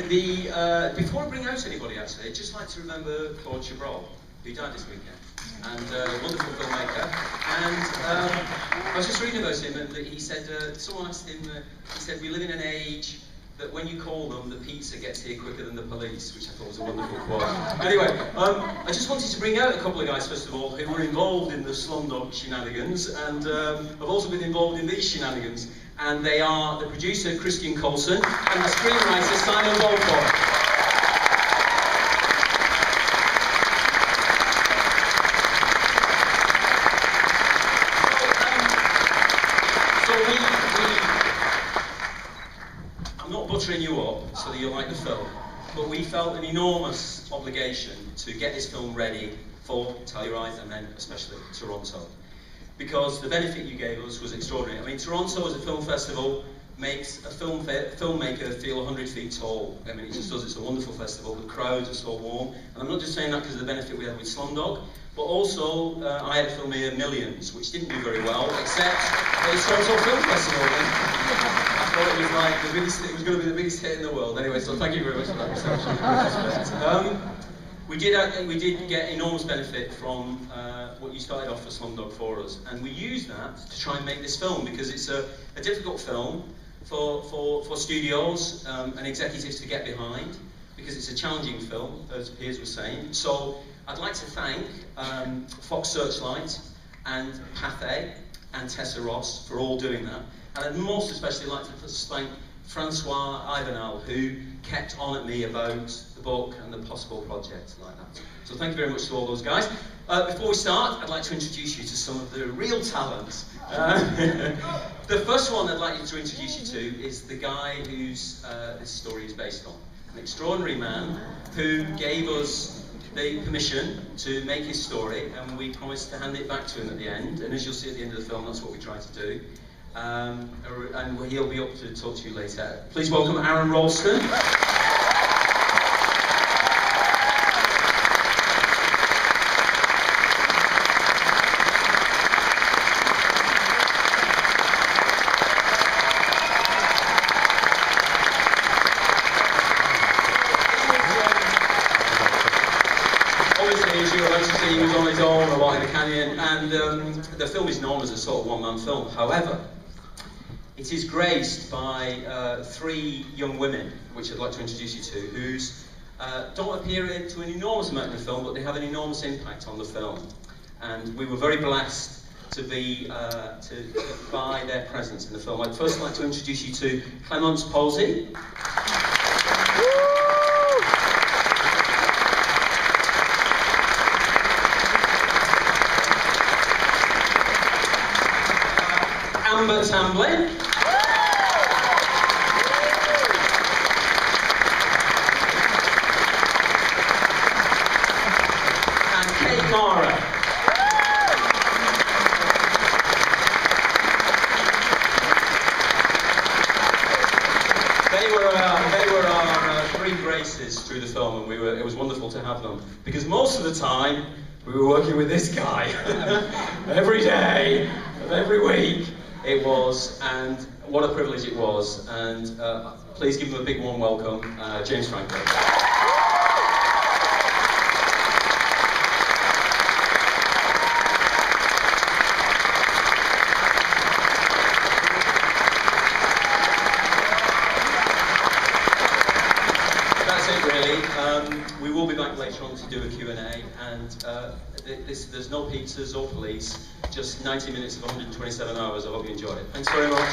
before I bring out anybody, actually, I'd just like to remember Claude Chabrol, who died this weekend, and wonderful filmmaker. And I was just reading about him, and he said, someone asked him, he said, we live in an age that when you call them, the pizza gets here quicker than the police, which I thought was a wonderful quote. Anyway, I just wanted to bring out a couple of guys, first of all, who were involved in the Slumdog shenanigans, and have also been involved in these shenanigans. And they are the producer, Christian Colson, and the screenwriter, Simon Boyle. I'm not buttering you up so that you'll like the film, but we felt an enormous obligation to get this film ready for Telluride and then especially Toronto, because the benefit you gave us was extraordinary. I mean, Toronto as a film festival makes a filmmaker feel 100 feet tall. I mean, it just does. It's a wonderful festival. The crowds are so warm, and I'm not just saying that because of the benefit we had with Slumdog, but also I had a film here, Millions, which didn't do very well, except at the Toronto Film Festival. I thought it was like the biggest. It was going to be the biggest hit in the world. Anyway, so thank you very much for that reception. We did get enormous benefit from what you started off as Slumdog for us, and we used that to try and make this film, because it's a difficult film for studios and executives to get behind, because it's a challenging film, as Piers was saying. So I'd like to thank Fox Searchlight and Pathé and Tessa Ross for all doing that, and I'd most especially like to thank Francois Ivanal, who kept on at me about the book and the possible projects like that. So thank you very much to all those guys. Before we start, I'd like to introduce you to some of the real talents. The first one I'd like to introduce you to is the guy whose this story is based on. An extraordinary man who gave us the permission to make his story, and we promised to hand it back to him at the end. And as you'll see at the end of the film, that's what we try to do. And he'll be up to talk to you later. Please welcome Aron Ralston. Obviously, as you're about to see, he was on his own a lot in the canyon, and the film is known as a sort of one-man film. However, it is graced by 3 young women, which I'd like to introduce you to, who's don't appear to an enormous amount in the film, but they have an enormous impact on the film. And we were very blessed to be by their presence in the film. I'd first like to introduce you to Clemence Posey. Amber Tamblyn. And Kate Mara. They were our 3 graces through the film, and it was wonderful to have them, because most of the time we were working with this guy every day of every week. It was, and what a privilege it was, and please give him a big warm welcome, James Franco. That's it really. We will be back later on to do a Q&A, and there's no pizzas or police, just 90 minutes of 127 hours. I hope you enjoy it. Thanks very much.